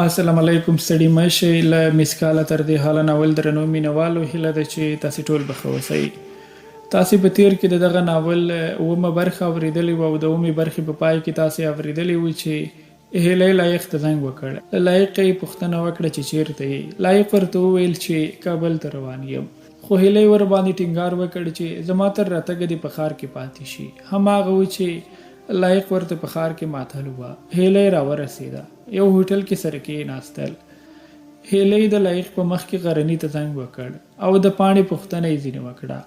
السلام علیکم ستړي مه شئ. له مسکاله تر دې حاله ناول درنو مینوالو هیله ده چې تاسې ټول به ښه اوسئ. تاسې په تیر کې د دغه ناول اومه برخه اورېدلې وه او د اومې برخې په پای کې تاسې اورېدلې وي چې هیلۍ لایق ته زنګ وکړ. له لایق یې پوښتنه وکړه چې چیرته یې. لایق ورته وویل چې کابل ته روان یم، خو هیلۍ ورباندې ټینګار وکړ چې زما تر راتګه دې په ښار کې پاتې شي. هماغه و چې لایق ورته په ښار کې ماتل وه. هیلۍ راورسېده، یو هوټل کې سره کېناستل. هیلۍ د لایق په مخ کې غرني ته زنګ وکړ او د پاڼې پوښتنه یې ځینې وکړه.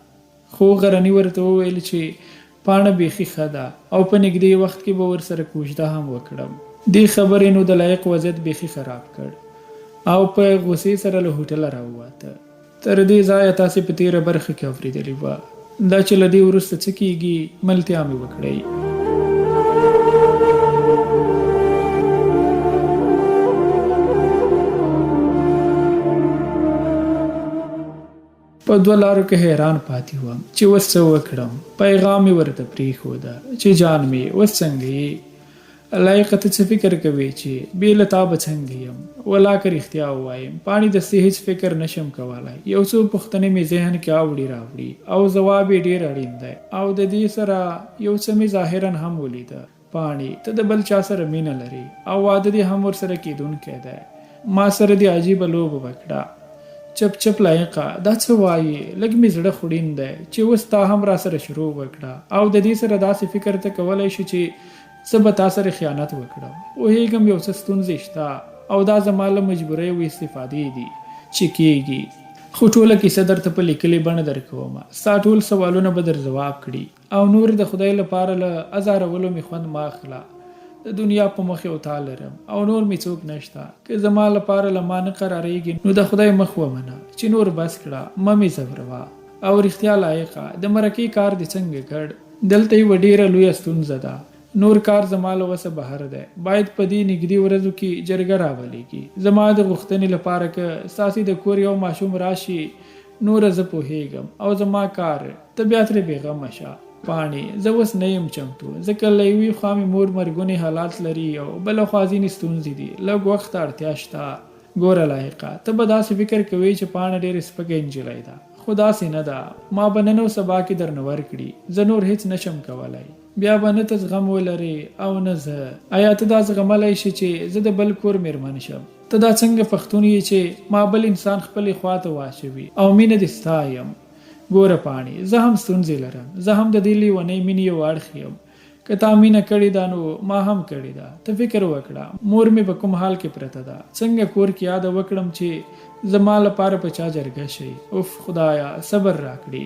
خو غرني ورته وویل چې پاڼه بیخي ښه ده او په نږدې وخت کې به ورسره کوژده هم وکړم. دې خبرې نو د لایق وضعیت بیخي خراب کړ او په غوسې سره له هوټله راووته. تر دې ځایه تاسې په تېره برخه کې اورېدلې وه. دا چې له دې وروسته څه کېږي ملتیا مې وکړئ. په دوه لارو کې حیران پاتې وم چې اوس څه وکړم. پیغام مې ورته پرېښوده چې جان مې اوس څنګه یې؟ لایقه ته څه فکر کوې چې بې له تا به څنګه یم؟ ولا که رښتیا ووایم پاڼې دستې هېڅ فکر نشم کولی. یو څو پوښتنې مې ذهن کې اوړي راوړي او ځواب یې ډېر اړین دی او د دې سره یو څه مې ظاهرا هم ولیده. پاڼې ته د بل چا سره مینه لري او واده دې هم ورسره کېدونکی دی. ما سره دې عجیبه لوبه وکړه. چپ چپ لایقه دا څه وایي؟ لږ مې زړه خوړین دی چې اوس تا هم را سره شروع وکړه او د دې سره داسې فکر ته کولی شي چې زه به تا سره خیانت وکړم. پوهېږم یو څه ستونزې شته او دا زما له مجبورۍ و استفادې دي چې کېږي، خو ټوله کیسه درته په لیکلې بڼه درکومه. ستا ټول سوالونه به در ځواب کړي او نور د خدای لپاره له ازارولو مې خوند مه اخله. د دنیا په مخ یو تا لرم او نور مې څوک نشته. که زما لپاره له ما نه قرارېږي نو د خدای مخ ومنه چې نور بس کړه، مه مې ځوروه. او رښتیا لایقه د مرکې کار دې څنګه کړ؟ دلته یوه ډېره لویه ستونزه ده. نور کار زما له وسه بهر دی. باید په دې نږدې ورځو کې جرګه راولېږي. زما د غوښتنې لپاره که ستاسې د کور یو ماشوم راشي نوره زه پوهېږم او زما کار ته بیا ترې بېغمه شه. پاڼې زه اوس نه یم چمتو ځکه له یوې خوا مې مور مرګونې حالات لري او بله خوا ځینې ستونزې دي. لږ وخت ته اړتیا شته. ګوره لایقه ته به داسې فکر کوې چې پاڼه ډېرې سپکه نجلۍ ده، خو داسې نه ده. ما به نن او سبا کې درنه ورکړي. زه نور هېڅ نشم کولی. بیا به نه ته زغم ولرې او نه زه. آیا ته دا زغملی شي چې زه د بل کور مېرمن شم؟ ته دا څنګه پښتون یې چې ما بل انسان خپلې خوا ته واچوي او مینه دې ستا یم؟ ګوره پاڼې زه هم ستونزې لرم. زه هم د دې لیونۍ مینې یو اړخ یم. که تا مینه کړې ده نو ما هم کړې ده. ته فکر وکړه مور مې په کوم حال کې پرته ده. څنګه کور کې یاده وکړم چې زما لپاره په چا جرګه شي؟ اوف خدایا صبر راکړي.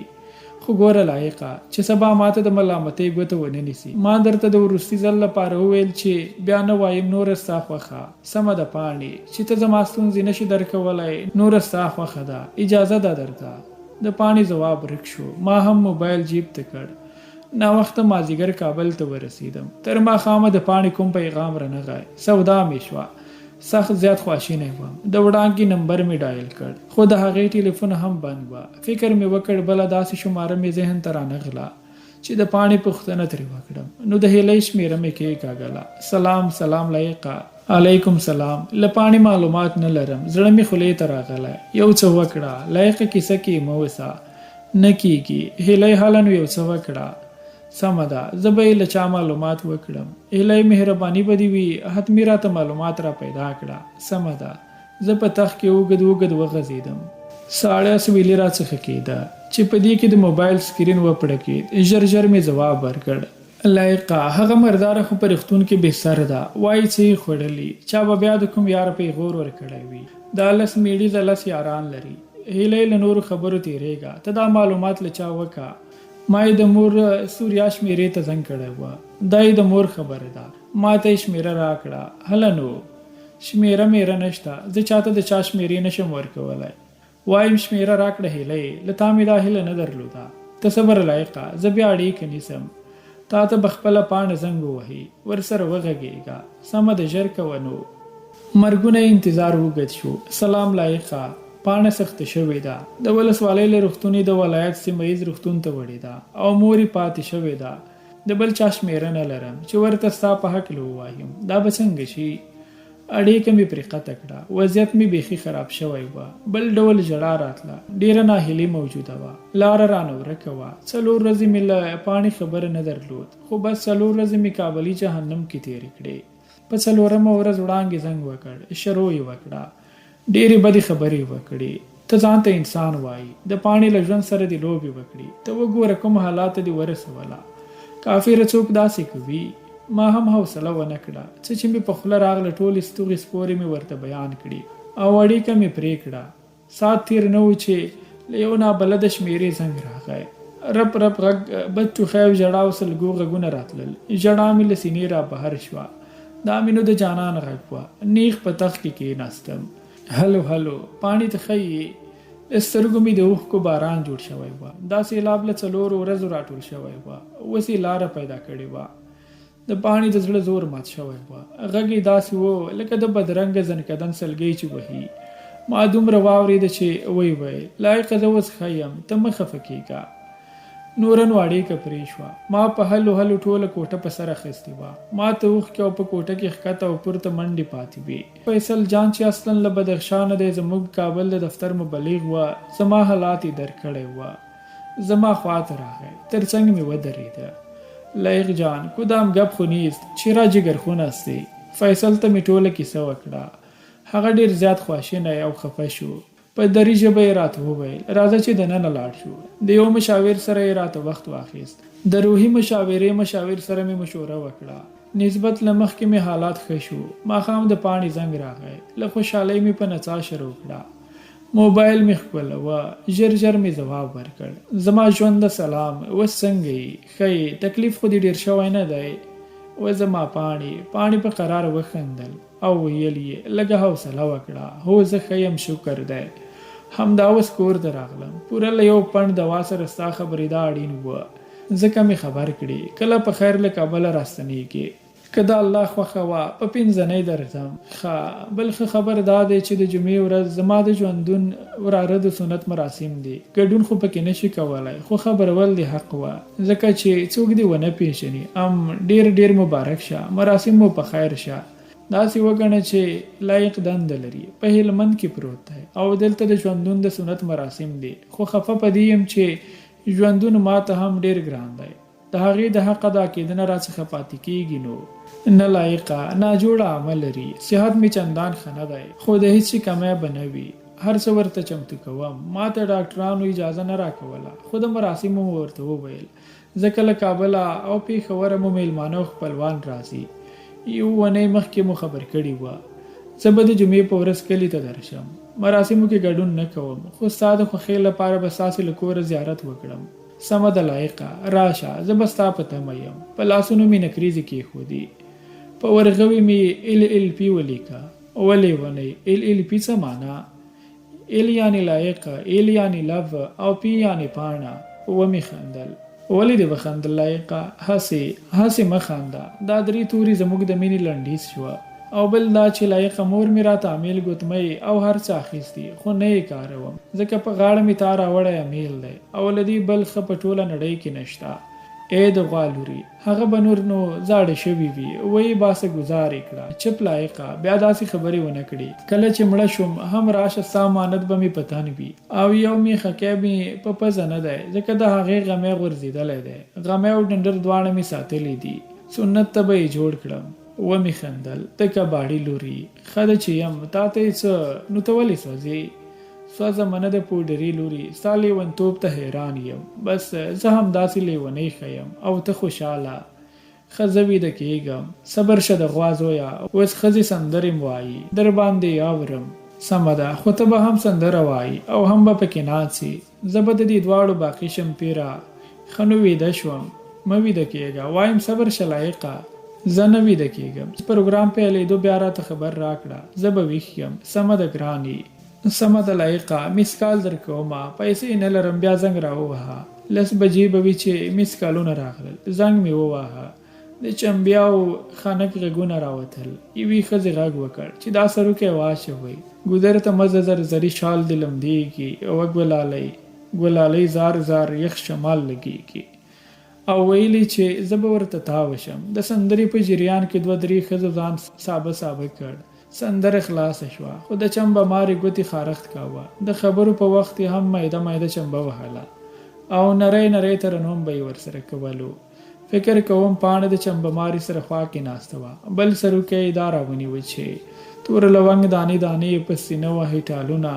خو ګوره لایقه چې سبا ماته د ملامتۍ ګوته ونه نیسي. ما درته د وروستي ځل لپاره وویل چې بیا نه وایم نوره ستا خوښه. سمه ده پاڼې چې ته زما ستونزې نشي درکولی. نوره ستا خوښه ده، اجازه ده درته. د پاڼې ځواب ورک شو. ما هم موبایل جیب ته کړ. ناوخته مازدیګر کابل ته ورسېدم. تر ماښامه د پاڼې کوم پیغام رانغی. سودا مې شوه. سخت زیات خواشینی وم. د وړانګې نمبر مې ډایل کړ خو د هغې ټلیفون هم بند وه. فکر مې وکړ بله داسې شماره مې ذهن ته رانغله چې د پاڼې پوښتنه ترې وکړم. نو د هیلۍ شمېره مې کېکاږله. سلام لایقه. علیکم سلام. له پاڼې معلومات نه لرم. زړه مې خولې ته راغلی. یو څه وکړه لایقه، کیسه کې مه وسه. نه کېږي. هیلۍ حالا نو یو څه وکړه. سمه ده زه به یې له چا معلومات وکړم. هیلۍ مهرباني به دې وي حتمي راته معلومات را پیدا کړه. سمه ده. زه په تخت کې اوږد وغځېدم. ساړه سویلې راڅخه کېده چې په دې کې د موبایل سکرین وپړکېد. ژر مې ځواب ورکړ. لایقه هغه مرداره خو په رښتون کې بهتر ده. وایي څه یې خوړلي؟ چا به بیا د کوم یار پیغور ورکړی وي. دا 10 میړیزه 10 یاران لري. هیلۍ له نورو خبرو تېرېږه. ته دا معلومات له چا وکړه. ما یې د مور سوریا شمېرې ته زنګ کړی وه. دا یې د مور خبره ده. ما ته یې شمېره راکړه. هله نو شمېره نشته. زه چاته د چا شمېرې نشم ورکولی. وایم شمېره راکړه هیلۍ. له تا مې دا هیله نه درلوده. ته صبر لایقه. زه بیا اړیکه نیسم. تا ته به خپله پاڼه زنګ ووهي. ورسره وغږېږه. سمه ده ژر کوه نو. مرګونه یې انتظار اوږد شو. سلام لایقه. پاڼه سخته شوې ده. د ولسوالۍ له روغتون د ولایت سیمه ییز روغتون ته وړې ده او مور یې پاتې شوې ده. د بل چا شمېره نه لرم چې ورته ستا په هکله ووایم. دا به څنګه شي؟ اړیکه مې پرې قطع کړه. وضعیت مې بیخي خراب شوی و. بل ډول ژړا راتله. ډېره ناهیلي موجوده وه. لاره رانه ورکه وه. 4 ورځې مې له پاڼې خبره نه درلود، خو بس 4 ورځې مې کابلي جهنم کې تېرې کړې. په 4مه ورځ وړانګې زنګ وکړ. شروع یې وکړه. ډېرې بدې خبرې وکړې. ته ځان ته انسان وایي، د پاڼې له ژوند سره دې لوبې وکړي. ته وګوره کوم حالات دې ورسوله. کافره څوک داسې کوي. ما هم حوصله ونه کړه. څه چې مې په خوله راغله ټولې ستوغې سپورې مې ورته بیان کړي او اړیکه مې پرې کړه. ساعت تېر نه و چې له یو نابلده شمېرې زنګ راغی. رپ رپ غږ، بد ټوخی او ژړا او سلګو غږونه راتلل. ژړا مې له سینې را بهر شوه. دا مې نو د جانان غږ وه. نیغ په تخت کې کېناستم. هلو هلو، پاڼې ته ښیې؟ له سترګو مې د اوښکو باران جوړ شوی و. دا سیلاب له 4 ورځو راټول شوی و. اوس یې لاره پیدا کړې وه. د پاڼې د زړه زور مات شوی و. غږ یې داسې و لکه د بدرنګه زنکدن سلګۍ چې وهي. ما دومره واورېده چې ویې ویل، لایقه زه اوس ښه یم، ته مه خفه کېږه. نوره نو اړیکه پرې شوه. ما په هلو هلو ټوله کوټه په سر اخیستې وه. ما ته اوښکې او په کوټه کې ښکته او پورته منډې پاتې وې. فیصل جان چې اصلا له بدخشانه دی، زموږ کابل د دفتر مبلغ وه. زما حالات یې درک کړی وه. زما خواته راغی. تر څنګ مې ودرېده. لایق جان، کدام گپ خو نیست، چرا جگر خون هستی؟ فیصل ته مې ټوله کیسه وکړه. هغه ډېر زیات خواشینی او خفه شو. په دري ژبه یې راته وویل، راځه چې دننه لاړ شو. د یو مشاور سره یې راته وخت واخیست. د روحي مشاورې مشاور سره مې مشوره وکړه. نسبت له مخکې مې حالات ښه شو. ماښام د پاڼې زنګ راغی. له خوشحالۍ مې په نڅا شروع کړه. موبایل مې ښکلوه. ژر ژر مې ځواب ورکړ. زما ژونده سلام، اوس څنګه یې؟ ښه یې؟ تکلیف خو دې ډېر شوی نه دی؟ و زما پاڼې په قرار وخندل او ویل یې، لږه حوصله وکړه. هو زه ښه یم، شکر دی. همدا اوس کور ته راغلم. پوره له یو پڼ دوا سره ستا خبرېدا اړین وه، ځکه مې خبر کړي. کله په خیر له کابله راستنېږې؟ که د الله خوښه وه په 15 درځم. ښه، بل ښه خبر دا دی چې د جمعې ورځ زما د ژوندون وراره د سنت مراسم دي. ګډون خو پکې نشي کولی، خو خبرول دې حق وه، ځکه چې څوک دې ونه پیژني. ډېر ډېر مبارک شه. مراسم مو په خیر شه. داسې وګڼه چې لایق دنده لري. په هلمند کې پروت دی او دلته د ژوندون د سنت مراسم دي. خو خفه په دې یم چې ژوندون ما ته هم ډېر ګران دی. د هغې د حق ادا کېدنه راڅخه پاتې کېږي. نو نه لایقه، ناجوړه عمل لري. صحت مې چندان ښه نه دی، خو د هېڅ شي کمی به نه وي. هر څه ورته چمتو کوم. ما ته ډاکټرانو اجازه نه راکوله، خو د مراسمو مو ورته وویل، ځکه له کابله او پېښوره مو میلمانه او خپلوان راځي. یو اونۍ مخکې مو خبر کړي وه. زه به د جمعې په ورځ کلي ته درشم. مراسمو کې ګډون نه کوم، خو ستا د خوښۍ لپاره به ستاسې له کوره زیارت وکړم. سمه ده لایقه، راشه. زه به ستا په تمه یم. په لاسونو مې نکریزې کېښودې. په ورغوي مې LLP ولیکه. ولې ونی؟ LLP څه معنا؟ L یعنې لایقه، L یعنې لو او P یعنې پاڼه. ومې خندل. ولې دې وخندل لایقه؟ هسې مه خنده. دا 3 توري زموږ د مینې لنډیز شوه. او بل دا چې لایقه مور مې راته امیل ګوتمۍ او هر څه اخیستي، خو نه یې کاروم، ځکه په غاړه مې تا راوړی امیل دی او له دې بل ښه په ټوله نړۍ کې نشته. ای د غوا لورې، هغه به نور نو زاړه شوي وي. وایي باسه ګزار یې کړه. چپ لایقه، بیا داسې خبرې ونه کړي. کله چې مړه شوم هم راشه، ستا امانت به مې په تن وي. او یو مې خکی مې په پزه نه دی، ځکه د هغې غمی غورځېدلی دی. غمی او ډنډر دواړه مې ساتلی دي. سنت ته به یې جوړ کړم. ومې خندل. ته کباړي لوري، ښه ده چې یم. تا ته یې څه؟ نو ته ولې سوځې؟ سوځه منه د پوډري لوري، ستا لیونتوب ته حیران یم. بس زه هم داسې لیونۍ ښه یم او ته خوشحاله. ښه زه ویده کېږم. صبر شه د غوا زویه، اوس ښځې سندرې م وایي، در باندې اورم. سمه ده، خو ته به هم سندره وایي او هم به پکې ناڅې. زه به د دې دواړو باقي شم پیره. ښه نو ویده شوم. مه ویده کېږه، وایم صبر شه لایقه. زه نه ویده کېږم. پروګرام پیلېدو بیا راته خبر راکړه، زه به ویښ یم. سمه ده ګرانې. سمه ده لایقه، میس کال درکومه. پیسې نه لرم. بیا زنګ راووهه. 10 بجې به وي چې میس کالونه راغلل. زنګ مې وواهه. د چمبیاو خانک غږونه راوتل. یوې ښځې غږ وکړ چې دا سروکی واچوئ. ګودر ته مزه زرزري شال دې لمدېږي. اوه ګلالۍ زار زار یخ شمال لګېږي. او ویلي چې زه به ورته تاوه شم. د سندرې په جریان کې 2-3 ښځو ځان سابه کړ. سندره خلاص شوه، خو د چمبه ماري ګوتې خارښت کاوه. د خبرو په وخت یې هم میده میده چمبه وهله او نری نری ترنم به یې ورسره کولو. فکر کوم پاڼه د چمبه ماري سره خوا کې ناسته وه، بل سروکی یې دا راونیوه چې تور لونګ دانې دانې یې په سینه وهي ټالونه،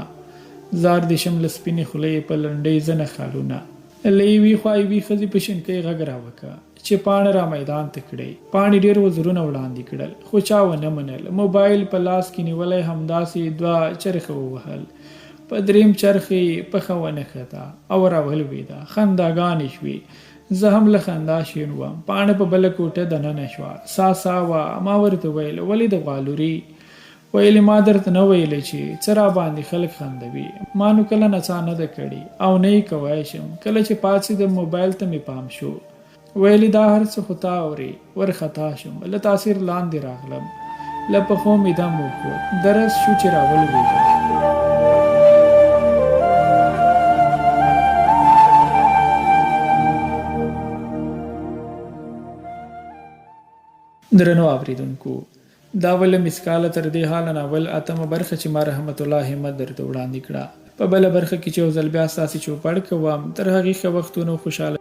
زار د شمله سپینې خولې یې په لنډۍ زنه خالونه. له یوې خوا یوې ښځې په شینکۍ غږ راوکړه چې پاڼه را میدان ته کړئ. پاڼې ډېر وزرونه وړاندې کړل، خو چا ونه منل. موبایل په لاس کې نیولی همداسې دوه چرخه ووهل، په دریم چرخ یې پښه ونښته او را ولوېده. خنداګانې شوې، زه هم له خندا شین وم. پاڼه په بله کوټه دننه شوه، سا وه. ما ورته ویل ولې د غوالوري؟ ویلې ما درته نه ویلې چې څه را باندې خلک خندوي. ما نو کله نڅا نه ده کړې او نه یې کوی شم. کله چې پاڅېدم موبایل ته مې پام شو، ویلې دا هر څه خو تا اورې. ورخطا شم، له تاثیر لاندې راغلم، له پښو مې دم وخوت. درس شو چې را ولوېدم. درنو اوریدونکو، دا بله مسکاله تر دې حاله ناول اتمه برخه چې ما رحمت الله همت درته وړاندې کړه. په بله برخه کې چې یو ځل بیا ستاسې چوپړ کوم، تر هغې ښه وختونو خوشحاله